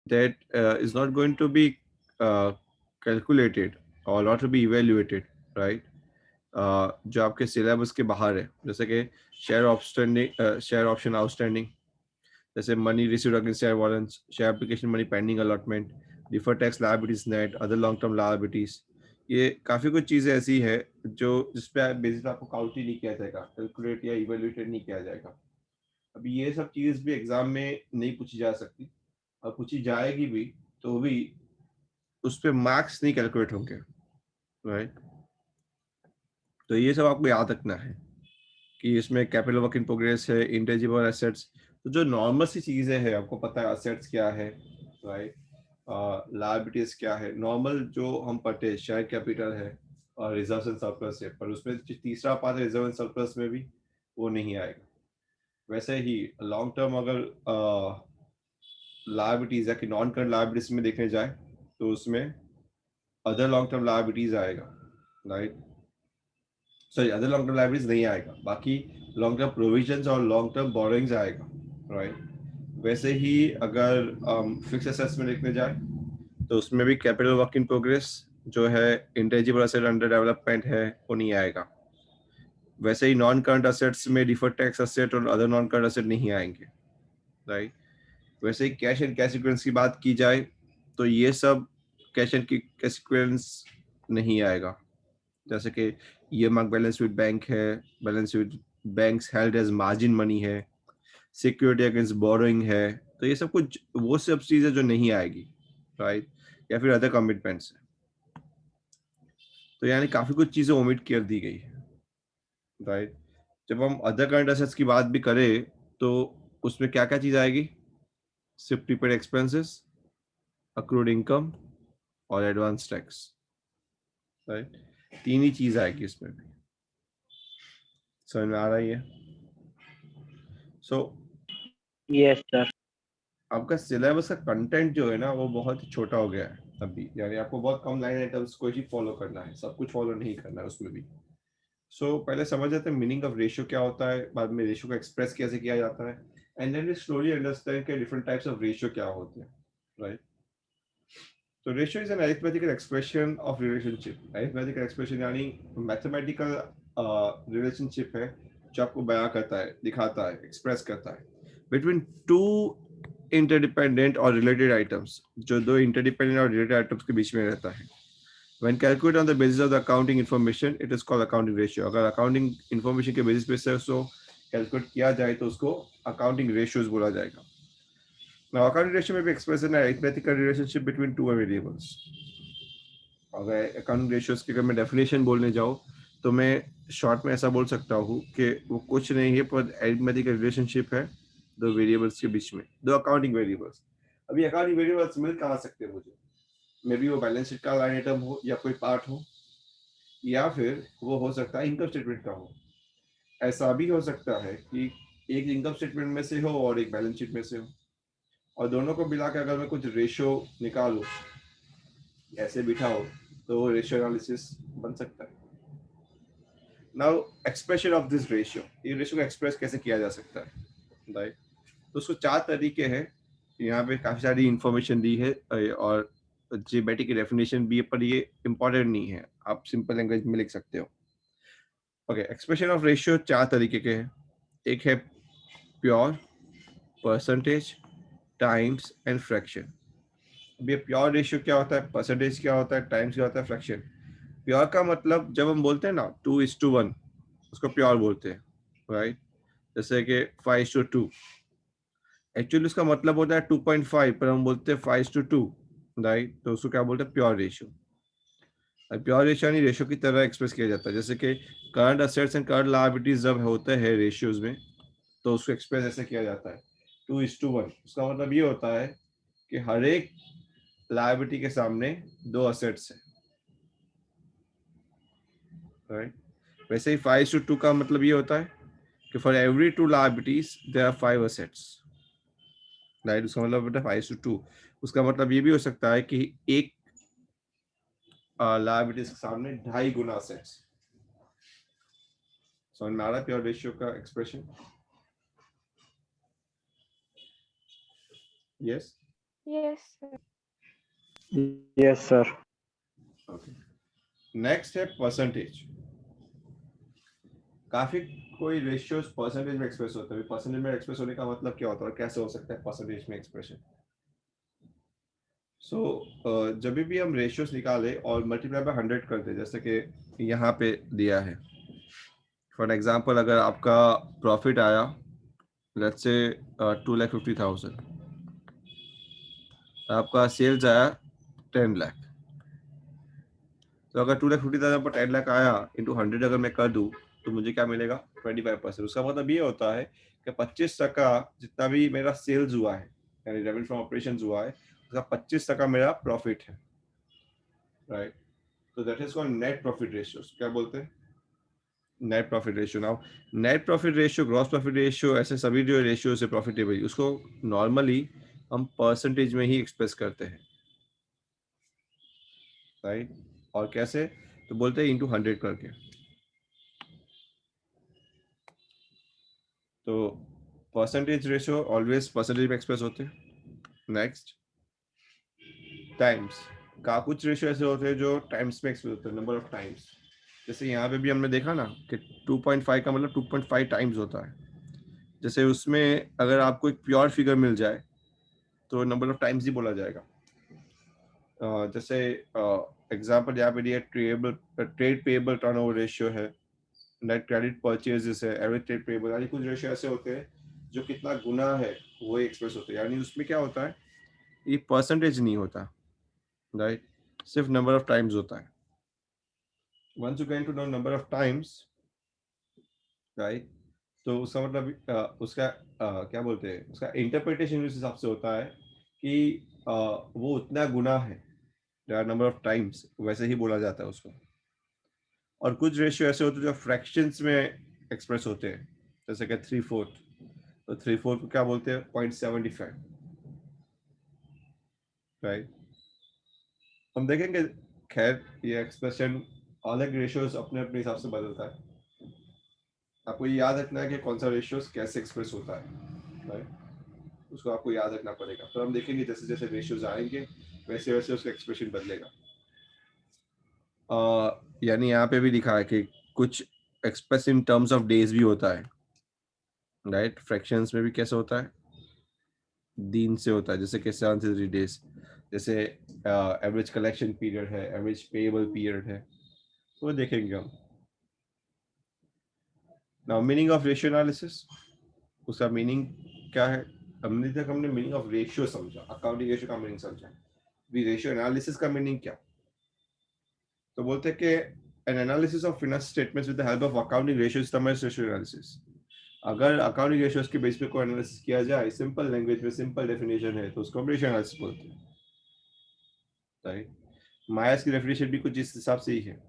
that is not going to be uh, calculated or not to be evaluated, right? जो आपके syllabus के बाहर है, जैसे कि शेयर ऑप्शन आउटस्टैंडिंग, जैसे money received against share warrants, share application money pending allotment, defer tax liabilities net, other long term liabilities. ये काफ़ी कुछ चीज़ें ऐसी है जो जिसपे बेसिस आपको काउंट ही नहीं किया जाएगा, कैलकुलेट या इवेल्युएटेड नहीं किया जाएगा। अभी ये सब चीज़ भी एग्जाम में नहीं पूछी जा सकती, और पूछी जाएगी भी तो भी उस पर मार्क्स नहीं कैलकुलेट होंगे, राइट? तो ये सब आपको याद रखना है कि इसमें कैपिटल वर्क इन प्रोग्रेस है, इंटेंजिबल एसेट्स, तो जो नॉर्मल सी चीज़ें हैं आपको पता है, असेट्स क्या है, राइट, लायबिलिटीज क्या है, नॉर्मल जो हम पढ़ते हैं, शेयर कैपिटल है और रिजर्व एंड सरप्लस है, पर उसमें जो तीसरा पार्ट है रिजर्व एंड सरप्लस में भी वो नहीं आएगा। वैसे ही लॉन्ग टर्म अगर लायबिलिटीज या कि नॉन करंट लायबिलिटीज में देखने जाए तो उसमें अदर लॉन्ग टर्म लायबिलिटीज आएगा, right? Sorry, other long term liabilities नहीं आएगा, बाकी लॉन्ग टर्म प्रोविजंस और लॉन्ग टर्म बोरोइंग्स आएगा, राइट? वैसे ही अगर फिक्स एसेट्स में देखने जाए तो उसमें भी कैपिटल वर्क इन प्रोग्रेस जो है, इंटेंजिबल एसेट अंडर डेवलपमेंट है, वो नहीं आएगा। वैसे ही नॉन करंट एसेट्स में डिफर्ड टैक्स एसेट और अदर नॉन करंट एसेट नहीं आएंगे, राइट? वैसे ही कैश एंड कैश इक्विवेलेंस की बात की जाए तो ये सब कैश एंड कैश इक्विवेलेंस नहीं आएगा, जैसे कि ये मार्क बैलेंस विद बैंक है, balance with banks held as margin money है, सिक्योरिटी अगेंस्ट बोरोइंग है, तो ये सब कुछ वो सब चीजें जो नहीं आएगी, राइट? या फिर अदर कमिटमेंट्स है। तो यानी काफी कुछ चीजें ओमिट कर दी गई है, राइट? जब हम अदर करंट एसेट्स की बात भी करें तो उसमें क्या क्या चीज आएगी? सिर्फ प्रीपेड एक्सपेंसेस, अक्रूड इनकम और एडवांस टैक्स, राइट? तीन ही चीज आएगी इसमें भी। समझ में आ रही है? सो Yes, sir. आपका सिलेबस का कंटेंट जो है ना वो बहुत ही छोटा हो गया है अभी, यानी आपको बहुत कम लाइन आइटम्स को ही फॉलो करना है, सब कुछ फॉलो नहीं करना है उसमें भी। पहले समझ जाते हैं मीनिंग ऑफ रेशियो क्या होता है, बाद में रेशियो को एक्सप्रेस कैसे किया जाता है, and then we slowly understand के डिफरेंट टाइप्स ऑफ रेशियो क्या होते हैं, राइट? तो ratio is an arithmetical expression of relationship. Arithmetical expression यानी मैथमेटिकल रिलेशनशिप है जो आपको बयां करता है, दिखाता है, एक्सप्रेस करता है बिटवीन टू इंटरडिपेंडेंट और रिलेटेड आइटम्स, जो दो इंटरडिपेंडेंट और रिलेटेड आइटम्स के बीच में रहता है। When calculated on the basis of the accounting information, it is called accounting ratio. अगर accounting information के basis पे से उसको calculate किया जाए तो उसको accounting ratios बोला जाएगा। Now, accounting ratio में भी express an arithmetical relationship between two variables. अगर accounting ratios की अगर मैं definition बोलने जाऊँ तो मैं short में ऐसा बोल सकता हूँ कि वो कुछ नहीं है पर arithmetical relationship है दो variables के बीच में, दो accounting variables। अभी accounting variables मिल कहाँ सकते हैं मुझे? मे बी वो बैलेंस शीट का लाइन आइटम हो या कोई पार्ट हो, या फिर वो हो सकता है इनकम स्टेटमेंट का हो। ऐसा भी हो सकता है कि एक इनकम स्टेटमेंट में से हो और एक बैलेंस शीट में से हो, और दोनों को मिला के अगर मैं कुछ रेशियो निकालूं, ऐसे बिठाओ, तो रेशियो एनालिसिस बन सकता है। Now expression of this ratio, ये रेशियो को एक्सप्रेस कैसे किया जा सकता है, राइट? तो उसको चार तरीके हैं, यहाँ पे काफी सारी इंफॉर्मेशन दी है और जीमेटिक की डेफिनेशन भी है, पर ये इंपॉर्टेंट नहीं है, आप सिंपल लैंग्वेज में लिख सकते हो। ओके, एक्सप्रेशन ऑफ रेशियो चार तरीके के हैं। एक है pure, percentage, times and fraction. अब ये प्योर रेशियो क्या होता है, परसेंटेज क्या होता है, टाइम्स क्या होता है, फ्रैक्शन। प्योर का मतलब जब हम बोलते हैं ना 2:1, उसको प्योर बोलते हैं, राइट? जैसे कि 5:2, एक्चुअली उसका मतलब होता है 2.5, पर हम बोलते हैं 5:2, राइट? तो उसको क्या बोलते हैं, प्योर रेशियो। प्योर रेशियो यानी रेशियो की तरह एक्सप्रेस किया जाता है, जैसे कि current assets and current liabilities जब होते हैं रेशियोज में तो उसको एक्सप्रेस ऐसे किया जाता है 2:1। उसका मतलब ये होता है कि हर एक लायबिलिटी के सामने दो असेट्स है, राइट? वैसे ही 5:2 का मतलब ये होता है कि for every two liabilities there are 5 assets, right? उसका मतलब बेटा 5:2। उसका मतलब ये भी हो सकता है कि एक लायबिलिटीज के सामने 2.5 गुना असेट्स। समझ में आ रहा है प्योर रेशियो का expression? Yes. Yes, sir. Yes, sir. Okay, next है परसेंटेज। काफी कोई रेशियोज परसेंटेज में एक्सप्रेस होता है। परसेंटेज में एक्सप्रेस होने का मतलब क्या होता है और कैसे हो सकता है परसेंटेज में एक्सप्रेशन? सो जब भी हम रेशियोज निकाले और मल्टीप्लाई बाय 100 करते, जैसे कि यहाँ पे दिया है फॉर एग्जांपल, अगर आपका प्रॉफिट आया लेट्स से 2,50,000, आपका सेल्स आया 10 लाख, तो अगर 2,50,000 पर 10 लाख आया इंटू 100 अगर मैं कर दूं तो मुझे क्या मिलेगा? 25%। उसका मतलब ये होता है कि 25% जितना भी मेरा सेल्स हुआ है, यानी रेवेन्यू फ्रॉम ऑपरेशन हुआ है, उसका 25% मेरा प्रॉफिट है, राइट? तो that is called net profit ratio. क्या बोलते हैं? Net profit ratio. Now net profit ratio, gross profit ratio, ऐसे सभी जो रेशियो है प्रॉफिटेबल, उसको नॉर्मली हम परसेंटेज में ही एक्सप्रेस करते हैं, राइट? और कैसे? तो बोलते हैं इंटू 100 करके। तो परसेंटेज रेशियो ऑलवेज परसेंटेज में एक्सप्रेस होते हैं। नेक्स्ट, टाइम्स का कुछ रेशियो ऐसे होते हैं जो टाइम्स में एक्सप्रेस होते हैं, नंबर ऑफ टाइम्स। जैसे यहाँ पे भी हमने देखा ना कि 2.5 का मतलब 2.5 टाइम्स होता है। जैसे उसमें अगर आपको एक प्योर फिगर मिल जाए तो नंबर ऑफ टाइम्स ही बोला जाएगा। जैसे एग्जांपल यहाँ पे दिया ट्रेड पेएबल टर्नओवर रेशियो है, नेट क्रेडिट परचेजेस है, एवरेज ट्रेड पेएबल, यानी कुछ रेशियो ऐसे होते हैं जो कितना गुना है वो एक्सप्रेस होते हैं। यानी उसमें क्या होता है, ये परसेंटेज नहीं होता, राइट? सिर्फ नंबर ऑफ टाइम्स होता है। Once you get to know number of times, right, तो उसका मतलब उसका क्या बोलते हैं, उसका इंटरप्रिटेशन इस हिसाब से होता है कि वो उतना गुना है, नंबर ऑफ टाइम्स, वैसे ही बोला जाता है उसको। और कुछ रेशियो ऐसे होते हैं जो फ्रैक्शंस में एक्सप्रेस होते हैं, जैसे कि 3/4। तो 3/4 को क्या बोलते हैं? 0.75, राइट? हम देखेंगे, खैर ये एक्सप्रेशन अलग रेशियोज अपने अपने हिसाब से बदलता है। आपको ये याद रखना है कि कौन सा रेशियोज कैसे एक्सप्रेस होता है, राइट? उसको आपको याद रखना पड़ेगा। तो हम देखेंगे जैसे जैसे रेशियोज आएंगे वैसे वैसे उसका एक्सप्रेशन बदलेगा। यानी यहाँ पे भी लिखा है कि कुछ express in terms of days भी होता है, राइट? फ्रैक्शंस में भी कैसे होता है? दिन से होता है, जैसे कि 73 डेज। जैसे एवरेज कलेक्शन पीरियड है, एवरेज पेएबल पीरियड है, तो वो देखेंगे हम। Now meaning of ratio analysis, उसका मीनिंग क्या है? हमने मीनिंग ऑफ रेशियो समझा, अकाउंटिंग रेशियो का मीनिंग समझा। भी रेशियो एनालिसिस का मीनिंग क्या? तो बोलते हैं कि N analysis of financial statements with the help of accounting ratios समझ रेशियो एनालिसिस। अगर अकाउंटिंग रेशियोज के बेस पे कोई एनालिसिस किया जाए, सिंपल लैंग्वेज में, सिंपल डेफिनेशन है, तो उसको रेशियो एनालिसिस बोलते हैं, राइट? मायर्स की डेफिनेशन भी कुछ इस हिसाब से ही है।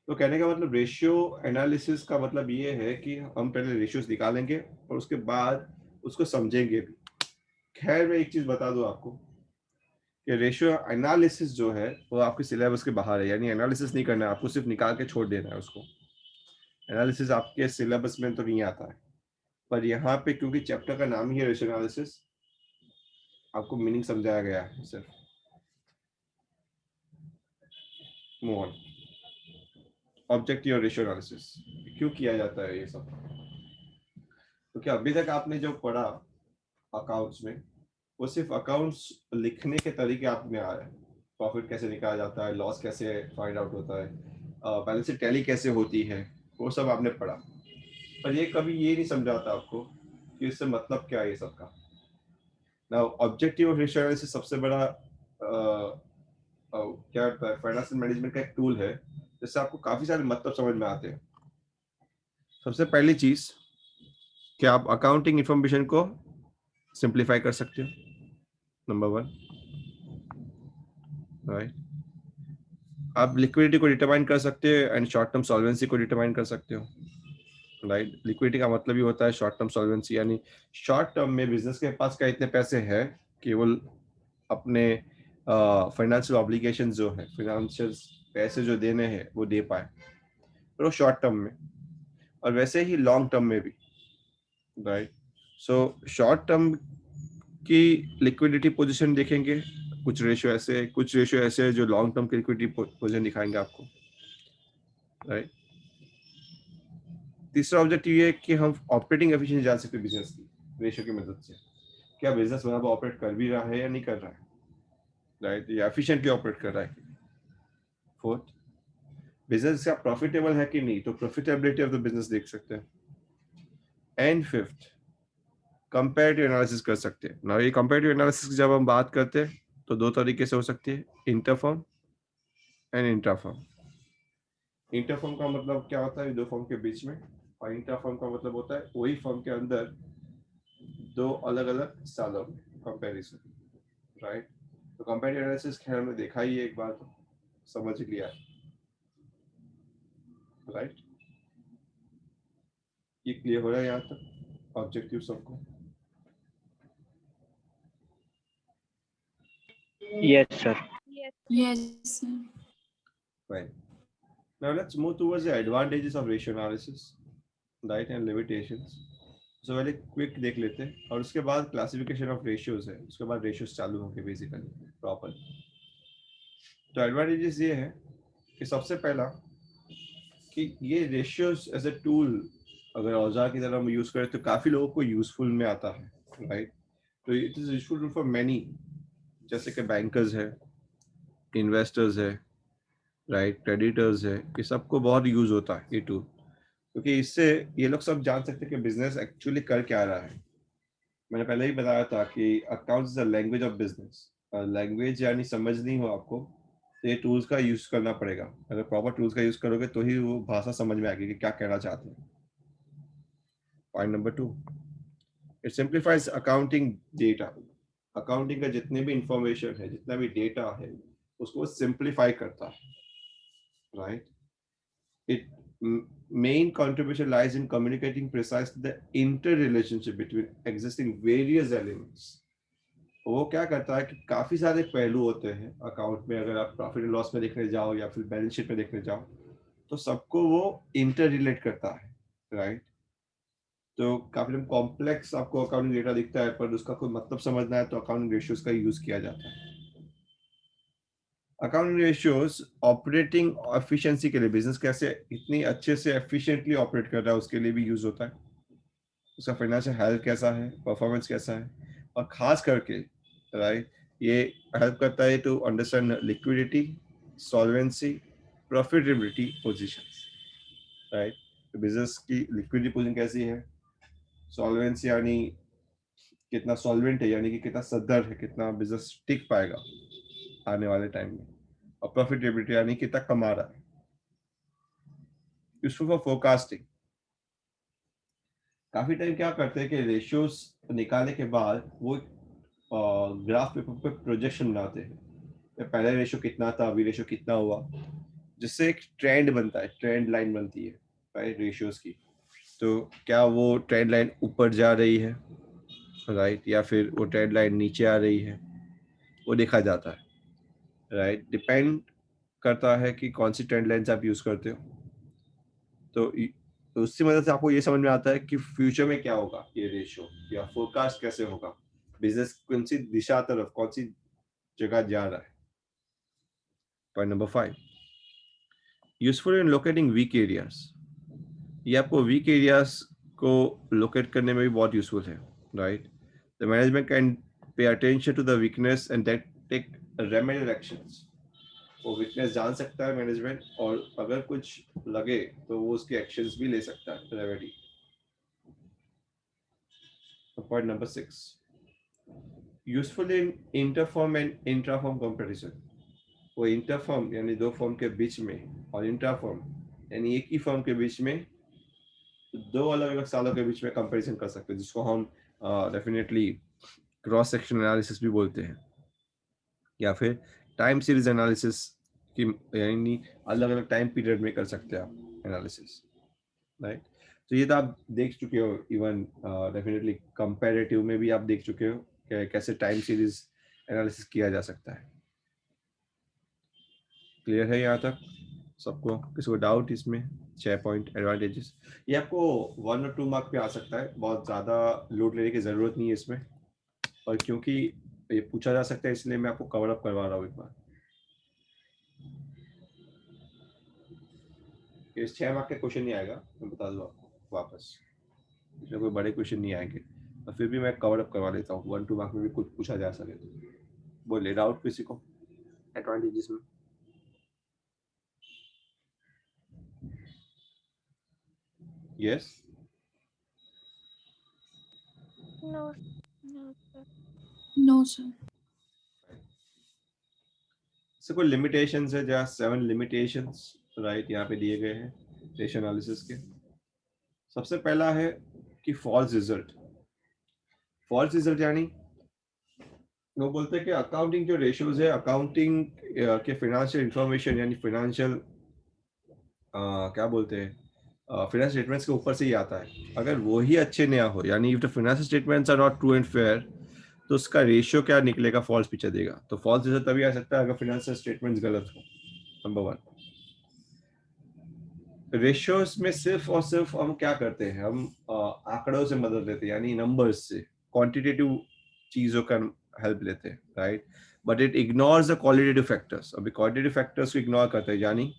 तो कहने का मतलब रेशियो एनालिसिस का मतलब ये है कि हम पहले रेशियोज निकालेंगे और उसके बाद उसको समझेंगे भी। खैर मैं एक चीज बता दूं आपको कि रेशियो एनालिसिस जो है वो आपके सिलेबस के बाहर है, यानी एनालिसिस नहीं करना है आपको, सिर्फ निकाल के छोड़ देना है उसको। एनालिसिस आपके सिलेबस में तो नहीं आता है, पर यहाँ पे क्योंकि चैप्टर का नाम ही है रेशियो एनालिसिस, आपको मीनिंग समझाया गया है सिर्फ। Move on. ऑब्जेक्टिव और रेशियो एनालिसिस क्यों किया जाता है ये सब? तो क्या अभी तक आपने जो पढ़ा अकाउंट्स में, वो सिर्फ अकाउंट्स लिखने के तरीके आप में आ रहे हैं। प्रॉफिट कैसे निकाला जाता है, लॉस कैसे फाइंड आउट होता है, बैलेंस शीट टैली कैसे होती है, वो सब आपने पढ़ा। पर ये कभी ये नहीं समझाता आपको कि इससे मतलब क्या है ये सब का। ना ऑब्जेक्टिव ऑफ रेशियो एनालिसिस सबसे बड़ा क्या होता है, फाइनेंशियल मैनेजमेंट का एक टूल है जिससे आपको काफी सारे मतलब समझ में आते हैं। सबसे पहली चीज कि आप अकाउंटिंग इंफॉर्मेशन को सिंप्लीफाई कर सकते हो, नंबर 1, राइट? आप लिक्विडिटी को डिटरमाइन कर सकते हो एंड शॉर्ट टर्म सॉल्वेंसी को डिटरमाइन कर सकते हो, राइट? लिक्विडिटी का मतलब ही होता है शॉर्ट टर्म सॉल्वेंसी, यानी शॉर्ट टर्म में बिजनेस के पास का इतने पैसे हैं कि वो अपने फाइनेंशियल ऑब्लिगेशन जो है, फाइनेंशियल पैसे जो देने हैं वो दे पाए, पर वो शॉर्ट टर्म में। और वैसे ही लॉन्ग टर्म में भी, राइट? सो शॉर्ट टर्म की लिक्विडिटी पोजीशन देखेंगे, कुछ रेशियो ऐसे है जो लॉन्ग टर्म की लिक्विडिटी पोजीशन दिखाएंगे आपको, राइट। तीसरा ऑब्जेक्टिव ये है कि हम ऑपरेटिंग एफिशिएंसी जान सकते हैं बिजनेस की रेशियो की मदद से, क्या बिजनेस बराबर ऑपरेट कर भी रहा है या नहीं कर रहा है, राइट, या एफिशिएंटली ऑपरेट कर रहा है। फोर्थ, बिजनेस का प्रॉफिटेबल है कि नहीं, तो प्रॉफिटेबिलिटी ऑफ द बिजनेस देख सकते हैं। एंड फिफ्थ, कंपैरेटिव एनालिसिस कर सकते हैं ना। ये कंपैरेटिव एनालिसिस जब हम बात करते हैं तो दो तरीके से हो सकती है, इंटरफर्म एंड इंट्राफर्म। इंटरफर्म का मतलब क्या होता है, दो फर्म के बीच में, और इंट्राफर्म का मतलब होता है वही फर्म के अंदर दो अलग अलग सालों में कंपैरिजन, राइट। तो कंपैरेटिव एनालिसिस खैर हमने देखा ही है एक बार, तो समझ लिया, राइट। ये क्लियर हो रहा है यहाँ तक ऑब्जेक्टिव सबको? Yes, sir. Yes, sir. Right. Now let's move towards the advantages of ratio analysis, right, and limitations. So पहले क्विक देख लेते हैं और उसके बाद क्लासिफिकेशन ऑफ रेशियोज है, उसके बाद रेशियोज चालू होंगे बेसिकली प्रॉपर। तो एडवांटेजेस ये है कि सबसे पहला कि ये रेशियोज एज ए टूल अगर औजार की तरह हम यूज करें तो काफी लोगों को यूजफुल में आता है, राइट। तो it is useful for many, जैसे कि बैंकर्स है, इन्वेस्टर्स है, राइट, क्रेडिटर्स है, ये सबको बहुत यूज होता है ये टूल, क्योंकि इससे ये लोग सब जान सकते हैं कि बिजनेस एक्चुअली कर क्या रहा है। मैंने पहले ही बताया था कि accounts is the language of business. Language यानी समझनी हो आपको तो ये टूल्स का यूज करना पड़ेगा। अगर प्रॉपर टूल्स का यूज करोगे तो ही वो भाषा समझ में आएगी कि क्या कहना चाहते हैं। Point number 2, it simplifies accounting data. Accounting का जितने भी इंफॉर्मेशन है, जितना भी डेटा है, उसको सिंप्लीफाई करता है, right. It main contribution lies in communicating precisely the interrelationship between existing various elements. वो क्या करता है कि काफी सारे पहलू होते हैं अकाउंट में, अगर आप प्रॉफिट एंड लॉस में देखने जाओ या फिर बैलेंस शीट में देखने जाओ तो सबको वो इंटर रिलेट करता है, राइट। तो काफी कॉम्प्लेक्स आपको अकाउंटिंग डेटा दिखता है, पर उसका कोई मतलब समझना है तो अकाउंटिंग रेशियोज का यूज किया जाता है। अकाउंटिंग रेशियोज ऑपरेटिंग एफिशिएंसी के लिए, बिजनेस कैसे इतनी अच्छे से एफिशिएंटली ऑपरेट कर रहा है उसके लिए भी यूज होता है। उसका फाइनेंशियल हेल्थ कैसा है, परफॉर्मेंस कैसा है, और खास करके, राइट, ये हेल्प करता है to understand liquidity, solvency, profitability positions, right. तो बिजनेस की लिक्विडिटी पोजीशन कैसी है, सॉल्वेंसी यानी कितना सॉल्वेंट है, यानी कि कितना सदर है, कितना बिजनेस टिक पाएगा आने वाले टाइम में, और प्रॉफिटेबिलिटी यानी कितना कमा रहा है। Useful for forecasting. काफी टाइम क्या करते हैं कि रेशियोज निकालने के बाद वो ग्राफ पेपर पे प्रोजेक्शन बनाते हैं, पहले रेशियो कितना था, अभी रेशियो कितना हुआ, जिससे एक ट्रेंड बनता है, ट्रेंड लाइन बनती है, राइट, रेशियोज की। तो क्या वो ट्रेंड लाइन ऊपर जा रही है, राइट, या फिर वो ट्रेंड लाइन नीचे आ रही है, वो देखा जाता है, राइट। डिपेंड करता है कि कौन सी ट्रेंड लाइन्स आप यूज करते हो। तो उसकी मदद से आपको ये समझ में आता है कि फ्यूचर में क्या होगा, ये रेशियो या फोरकास्ट कैसे होगा, बिजनेस कौन सी दिशा तरफ, कौन सी जगह जा रहा है। Point number 5, useful in locating weak areas. ये आपको वीक एरियाज को लोकेट करने में भी बहुत यूजफुल है, right. The management can pay attention to the weakness and take remedial actions. वो वीकनेस जान सकता है मैनेजमेंट, और अगर कुछ लगे तो वो उसके एक्शंस भी ले सकता है, remedy. Point number 6, useful in inter-firm and इंट्राफर्म comparison. वो इंटरफर्म यानी दो फर्म के बीच में, और इंट्राफर्म यानी एक ही फर्म के बीच में दो अलग अलग सालों के बीच में कंपैरिजन कर सकते हैं, जिसको हम डेफिनेटली क्रॉस सेक्शन एनालिसिस भी बोलते हैं, या फिर टाइम सीरीज एनालिसिस की, यानी अलग अलग टाइम पीरियड में कर सकते हैं आप एनालिसिस, राइट। तो ये तो आप देख चुके हो, इवन डेफिनेटली कंपैरेटिव में भी आप देख चुके हो कि कैसे टाइम सीरीज एनालिसिस किया जा सकता है। क्लियर है यहाँ तक सबको? किसी को डाउट इसमें? 6 पॉइंट एडवांटेजेस, ये आपको 1 और 2 मार्क पे आ सकता है, बहुत ज़्यादा लोड लेने की ज़रूरत नहीं है इसमें, और क्योंकि ये पूछा जा सकता है इसलिए मैं आपको कवर अप करवा रहा हूँ एक बार। ये 6 मार्क का क्वेश्चन नहीं आएगा, मैं बता दूँ आपको वापस, इसमें कोई बड़े क्वेश्चन नहीं आएंगे, और फिर भी मैं कवर अप करवा लेता हूँ 1-2 मार्क में भी कुछ पूछा जा सके तो। बोलिए डाउट किसी को एडवांटेजेस में? Yes No, no, sir. No, sir. से कोई लिमिटेशंस है? जहाँ 7 लिमिटेशंस राइट यहाँ पे दिए गए हैं रेशियो एनालिसिस के। सबसे पहला है कि फॉल्स रिजल्ट। फॉल्स रिजल्ट यानी वो बोलते हैं कि अकाउंटिंग जो रेशियोज है, अकाउंटिंग के फाइनेंशियल इंफॉर्मेशन यानी फाइनेंशियल क्या बोलते हैं फाइनेंशियल स्टेटमेंट्स के ऊपर से ही आता है। अगर वो ही अच्छे ना हो, यानी if the financial statements are not true and fair, तो उसका रेशियो क्या निकलेगा? फॉल्स पिक्चर देगा। तो फॉल्स रिजल्ट तभी आ सकता है अगर फाइनेंशियल स्टेटमेंट्स गलत हो। नंबर 1। रेशियोज में सिर्फ और सिर्फ हम क्या करते हैं, हम आंकड़ों से मदद लेते हैं, यानी नंबर्स से, क्वांटिटेटिव चीजों का हेल्प लेते हैं, right. But it ignores the qualitative factors. अभी क्वालिटेटिव फैक्टर्स को इग्नोर करते हैं, यानी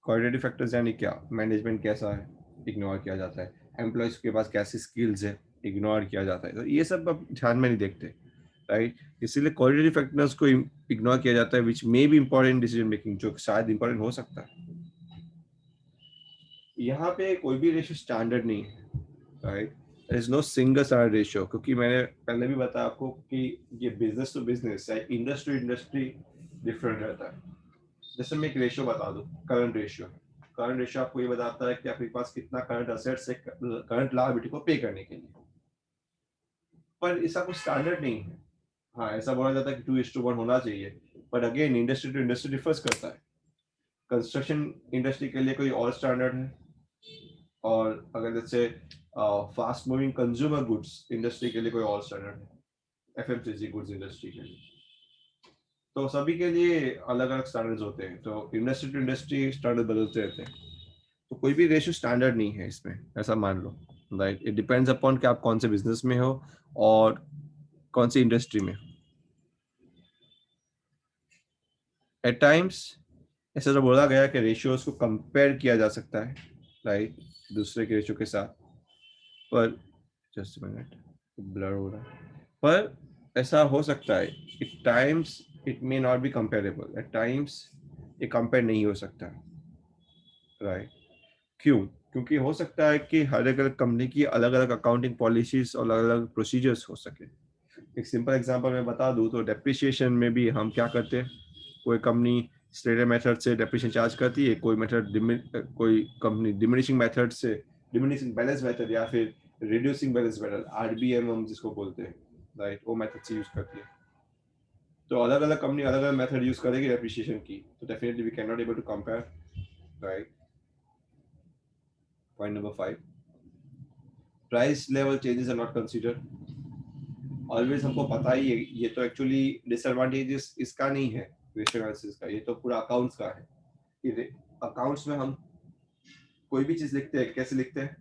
क्वालिटेटिव फैक्टर्स यानी क्या? मैनेजमेंट कैसा है, इग्नोर किया जाता है। एम्प्लॉयज के पास कैसी स्किल्स है, इग्नोर किया जाता है। तो ये सब अब ध्यान में नहीं देखते, राइट। इसीलिए क्वालिटेटिव फैक्टर्स को इग्नोर किया जाता है, which may be important decision making, जो शायद इंपॉर्टेंट हो सकता है। यहाँ पे कोई भी रेशियो स्टैंडर्ड नहीं है, right. There is no single standard ratio, क्योंकि मैंने पहले भी बताया आपको कि ये बिजनेस टू बिजनेस है, इंडस्ट्री इंडस्ट्री डिफरेंट रहता है। जैसे मैं एक रेशियो बता दूं, करंट रेशियो। करंट रेशियो आपको ये बताता है कि आपके पास कितना करंट असेट्स है करंट लायबिलिटी को पे करने के लिए, पर इसका कुछ स्टैंडर्ड नहीं है। हाँ, ऐसा बोला जाता है कि 2:1 होना चाहिए, but again industry to industry differs करता है। कंस्ट्रक्शन इंडस्ट्री के लिए कोई और स्टैंडर्ड है, और अगर जैसे fast moving consumer goods industry के लिए कोई और स्टैंडर्ड है, एफएमसीजी गुड्स इंडस्ट्री के लिए। तो सभी के लिए अलग अलग स्टैंडर्ड्स होते हैं, तो इंडस्ट्री टू इंडस्ट्री स्टैंडर्ड बदलते रहते हैं। तो कोई भी रेशियो स्टैंडर्ड नहीं है इसमें, ऐसा मान लो, राइट। इट डिपेंड्स अपॉन कि आप कौन से बिजनेस में हो और कौन सी इंडस्ट्री में। एट टाइम्स ऐसा जो बोला गया कि रेशियोज को कंपेयर किया जा सकता है, राइट, दूसरे के रेशियो के साथ, पर जस्ट मिनट ब्लर हो रहा है, पर ऐसा हो सकता है at times it may not be comparable. At times ये कंपेयर नहीं हो सकता, राइट। क्यों? क्योंकि हो सकता है कि हर एक अलग कंपनी की अलग अलग अकाउंटिंग पॉलिसीज और अलग अलग प्रोसीजर्स हो सके। एक सिंपल एग्जांपल मैं बता दूं तो डेप्रिसिएशन में भी हम क्या करते हैं, कोई कंपनी स्ट्रेट मेथड से डेप्रिसिएशन चार्ज करती है, कोई कंपनी डिमिनिशिंग मेथड से, डिमिनिशिंग बैलेंस मेथड या फिर रिड्यूसिंग बैलेंस मेथड, आरबीएम हम जिसको बोलते हैं, राइट, वो मेथड से यूज करती है। तो अलग अलग कंपनी अलग अलग मेथड यूज करेगी डेप्रिसिएशन की, तो definitely we can not able to compare, right. Point number 5, price level changes are not considered. Always हमको पता ही है, ये तो एक्चुअली डिसएडवांटेजेस इसका नहीं है रेशियो एनालिसिस का, ये तो पूरा अकाउंट्स का है। ये अकाउंट्स में हम कोई भी चीज लिखते हैं, कैसे लिखते हैं,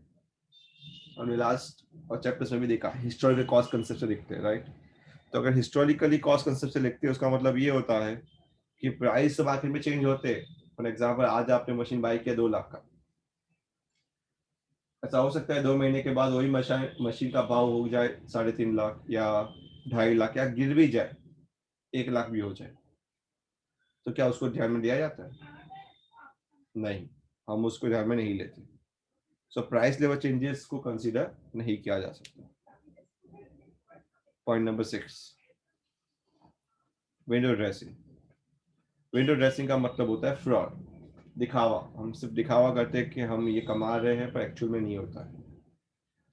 हमने लास्ट और चैप्टर्स में भी देखा, हिस्टोरिकल कॉस्ट कंसेप्ट से लिखते हैं, राइट। तो अगर हिस्टोरिकली कॉस्ट कंसेप्ट से लिखते हैं, उसका मतलब ये होता है कि प्राइस तो मार्केट में चेंज होते हैं। फॉर एग्जाम्पल, आज आपने मशीन बाई किया 2 लाख का, ऐसा हो सकता है 2 महीने के बाद वही मशीन का भाव हो जाए 3.5 लाख या 2.5 लाख, या गिर भी जाए 1 लाख भी हो जाए। तो क्या उसको ध्यान में लिया जाता है? नहीं, हम उसको ध्यान में नहीं लेते। सो प्राइस लेवल चेंजेस को कंसीडर नहीं किया जा सकता। Point number 6, window dressing. Window dressing का मतलब होता है फ्रॉड, दिखावा। हम सिर्फ दिखावा करते हैं कि हम ये कमा रहे हैं, पर एक्चुअल में नहीं होता है।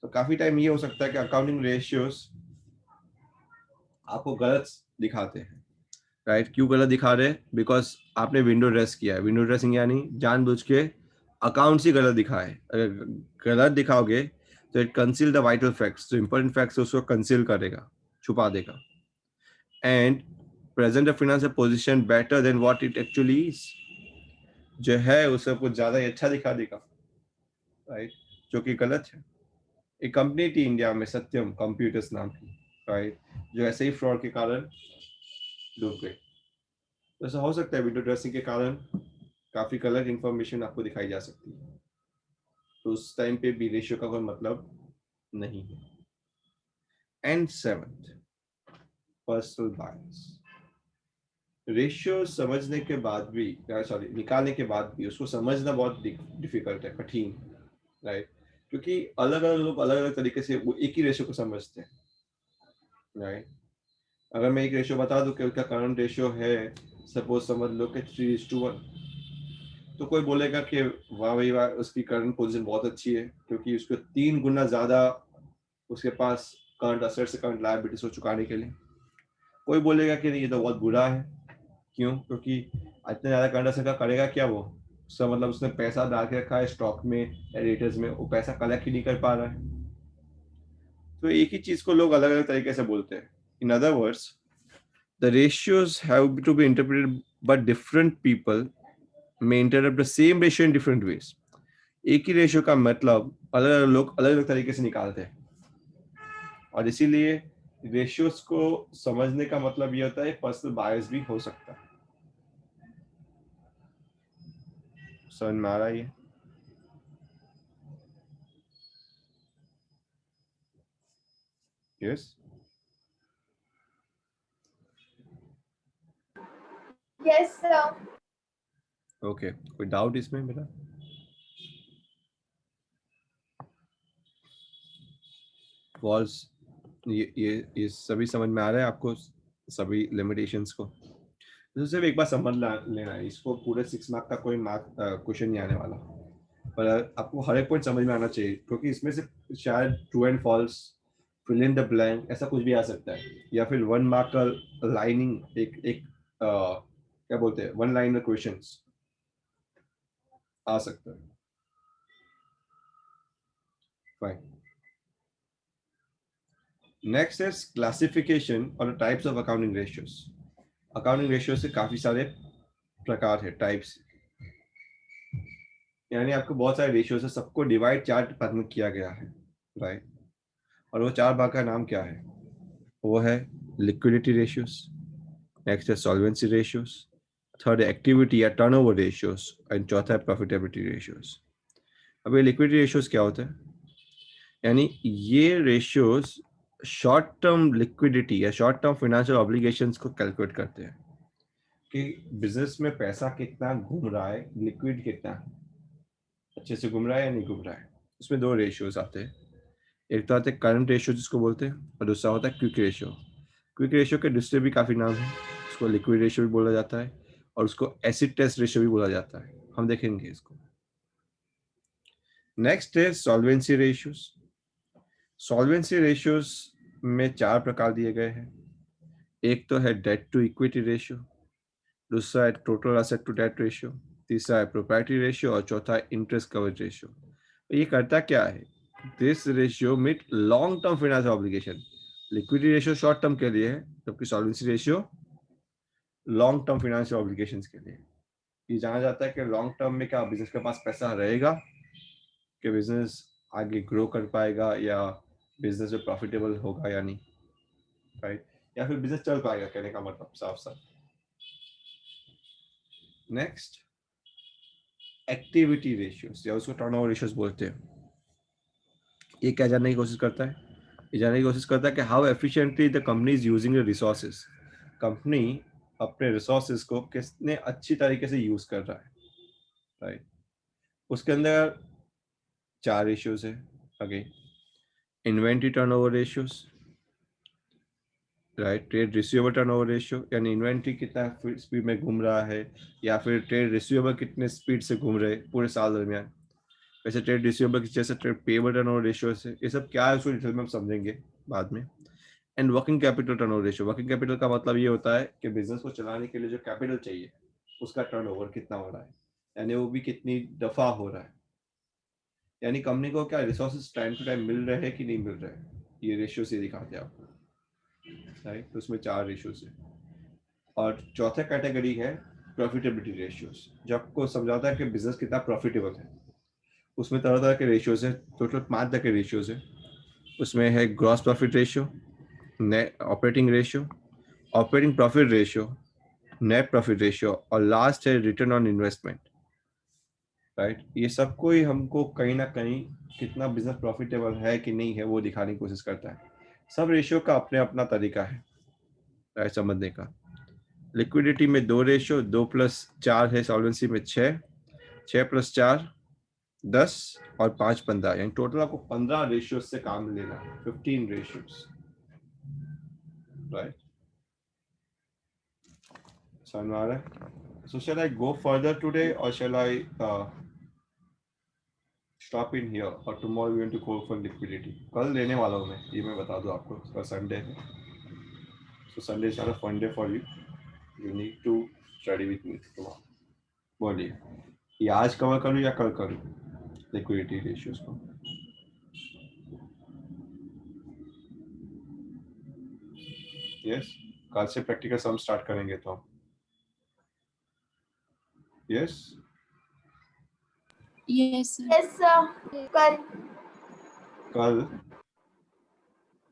तो काफी टाइम ये हो सकता है कि अकाउंटिंग रेशियोज आपको गलत दिखाते हैं, राइट। क्यों गलत दिखा रहे हैं? बिकॉज आपने विंडो ड्रेस किया है। विंडो ड्रेसिंग यानी जानबूझ के अकाउंट्स ही गलत दिखाए। अगर गलत दिखाओगे तो it conceal the vital facts, जो इंपॉर्टेंट फैक्ट्स उसको कंसील करेगा, छुपा देगा, and present the financial position better than what it actually is, जो है उससे कुछ ज्यादा ही अच्छा दिखा देगा, राइट, जो कि गलत है। एक कंपनी थी इंडिया में, सत्यम कंप्यूटर्स नाम की, राइट, जो ऐसे ही फ्रॉड के कारण डूब गई। तो ऐसा हो सकता है विंडो ड्रेसिंग के कारण काफी गलत इंफॉर्मेशन आपको दिखाई जा सकती है, तो उस टाइम पे भी रेशियो का कोई मतलब नहीं है। And seventh, personal bias. Ratio समझने के बाद भी, सॉरी, निकालने के बाद भी उसको समझना बहुत डिफिकल्ट है, कठिन, राइट, क्योंकि अलग अलग लोग अलग अलग तरीके से वो एक ही रेशियो को समझते हैं, राइट। अगर मैं एक रेशियो बता दूं कि उसका करंट रेशियो है, सपोज समझ लो कि 3:1, तो कोई बोलेगा कि वाह भाई वाह, उसकी करंट पोजीशन बहुत अच्छी है, क्योंकि उसको 3 गुना ज्यादा उसके पास करंट असेट्स से करंट लायबिलिटीज को चुकाने के लिए। कोई बोलेगा कि नहीं, ये तो बहुत बुरा है। क्यों? क्योंकि इतना ज्यादा करंट असेट का करेगा क्या वो? उसका मतलब उसने पैसा डाल के रखा है स्टॉक में या रिटेल्स में, वो पैसा कलेक्ट ही नहीं कर पा रहा है। तो एक ही चीज को लोग अलग अलग तरीके से बोलते हैं। In other words, the ratios have to be interpreted, but different people may interpret the same ratio in different ways. एक ही रेशियो का मतलब अलग अलग लोग अलग अलग तरीके से निकालते हैं, और इसीलिए रेशियोज को समझने का मतलब ये होता है पर्सनल बायस भी हो सकता है। समझ में आ रहा है ये? Yes, Yes, sir. ओके, कोई डाउट इसमें मेरा? वॉल्स, ये सभी समझ में आ रहा है आपको, सभी लिमिटेशंस को? तो सिर्फ एक बार समझ लेना है, इसको पूरे 6 मार्क का कोई मार्क क्वेश्चन नहीं आने वाला, पर आपको हर एक पॉइंट समझ में आना चाहिए, क्योंकि इसमें से शायद true and false, fill in the blank, ऐसा कुछ भी आ सकता है, या फिर 1 मार्क का लाइनिंग, एक एक क्या बोलते हैं, 1 लाइनर क्वेश्चंस आ सकता है। फाइन, नेक्स्ट इज क्लासिफिकेशन और types of accounting ratios. Accounting ratio से काफी सारे प्रकार है, टाइप्स, यानी आपको बहुत सारे रेशियोज है, सबको डिवाइड 4 भाग में किया गया है, राइट। और वो 4 भाग का नाम क्या है? वो है लिक्विडिटी रेशियोज, नेक्स्ट है सॉल्वेंसी रेशियोज, थर्ड है एक्टिविटी या टर्नओवर रेशियोज, एंड चौथा है प्रॉफिटेबिलिटी रेशियोज। अब ये लिक्विडिटी रेशियोज क्या होता है? यानी ये रेशियोज शॉर्ट टर्म लिक्विडिटी या शॉर्ट टर्म फाइनेंशियल ऑब्लिगेशंस को कैलकुलेट करते हैं कि बिजनेस में पैसा कितना घूम रहा है, लिक्विड कितना अच्छे से घूम रहा है या नहीं घूम रहा है। उसमें 2 रेशियोज आते हैं, एक तो आते हैं करंट रेशियो जिसको बोलते हैं, और दूसरा होता है क्विक रेशियो। क्विक रेशियो के दूसरे भी काफी नाम है, उसको लिक्विड रेशियो भी बोला जाता है, और उसको एसिड टेस्ट रेशियो भी बोला जाता है, हम देखेंगे इसको। नेक्स्ट है सॉल्वेंसी रेशियोज। सॉल्वेंसी रेशियोज में 4 प्रकार दिए गए हैं। एक तो है डेट टू इक्विटी रेशियो, दूसरा है total asset to debt ratio, तीसरा है प्रोप्राइटरी रेशियो, और चौथा है इंटरेस्ट कवरेज रेशियो। ये करता क्या है? This ratio meet long term financial obligation. Liquidity ratio short term के लिए है, जबकि solvency ratio long term financial obligations के लिए। ये जाना जाता है कि लॉन्ग टर्म में क्या बिजनेस के पास पैसा रहेगा, कि बिजनेस आगे ग्रो कर पाएगा, या बिजनेस में प्रॉफिटेबल होगा या नहीं, राइट, या फिर बिजनेस चल पाएगा, कहने का मतलब साफ साफ। नेक्स्ट, एक्टिविटी रेशियोज या उसको टर्नओवर रेशियोज बोलते हैं। ये क्या जानने की कोशिश करता है? ये जानने की कोशिश करता है कि how efficiently the company is using the resources. Company अपने रिसोर्सेज को कितने अच्छी तरीके से यूज कर रहा है, राइट। उसके अंदर 4 रेशियोज है। Again, inventory turnover ratios, right, trade receivable turnover ratio, यानी इन्वेंट्री कितना स्पीड में घूम रहा है, या फिर ट्रेड रिसीवेबल कितने स्पीड से घूम रहे पूरे साल दरमियान। वैसे ट्रेड रिसीवेबल जैसे ट्रेड पेबल टर्नओवर रेशियो से, ये सब क्या है उसको डिटेल में हम समझेंगे बाद में। And working capital turnover ratio, working capital का मतलब ये होता है कि बिजनेस को चलाने के लिए जो कैपिटल चाहिए उसका टर्नओवर कितना हो रहा है, यानी वो भी कितनी दफा हो रहा है, यानी कंपनी को क्या रिसोर्सेज टाइम टू टाइम मिल रहे हैं कि नहीं मिल रहे हैं, ये रेशियो से दिखाते हैं आपको, राइट। तो उसमें 4 रेशियोज है। और चौथा कैटेगरी है प्रॉफिटेबिलिटी रेशियोज, जो आपको समझाता है कि बिजनेस कितना प्रॉफिटेबल है। उसमें तरह तरह के रेशियोज है, टोटल 5 तरह के रेशियोज है। उसमें है gross profit ratio, net operating ratio, operating profit ratio, net profit ratio, और लास्ट है रिटर्न ऑन इन्वेस्टमेंट, राइट। ये सबको ही हमको कहीं ना कहीं कितना बिजनेस प्रॉफिटेबल है कि नहीं है वो दिखाने की कोशिश करता है। सब रेशियो का अपने अपना तरीका है, राइट, समझने का। लिक्विडिटी में 2 रेशियो, 2+4 है, सॉल्वेंसी में 6, 6+4 10 और 5 15, यानी टोटल आपको 15 रेशियो से काम लेना है, 15 रेशियोज, राइट। समझ में आ रहा है? So shall I go further today or shall I stop in here, or tomorrow we want to go for liquidity? कल लेने वाला हूँ मैं, ये मैं बता दूँ आपको, कल संडे है। So Sunday is not a fun day for you. You need to study with me tomorrow. बोलिए, ये आज कवर करूँ या कल करूँ लिक्विडिटी रेशियोज को? यस, कल से प्रैक्टिकल सम स्टार्ट करेंगे तो हम। Yes Yes, sir. Yes, sir. कल।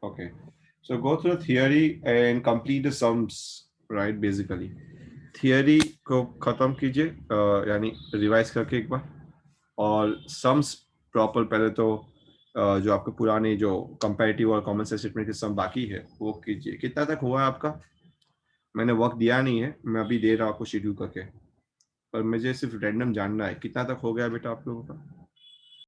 Okay, so go through the theory and complete the sums, right? Basically theory को खत्म कीजिए, यानी रिवाइज करके एक बार, और सम्स प्रॉपर पहले तो जो आपके पुराने जो कंपैरेटिव और कॉमन सेंस स्टेटमेंट के सम बाकी है वो कीजिए। कितना तक हुआ है आपका? मैंने वर्क दिया नहीं है, मैं अभी दे रहा हूँ आपको शेड्यूल करके, पर मुझे सिर्फ रैंडम जानना है कितना तक हो गया बेटा आप लोगों का।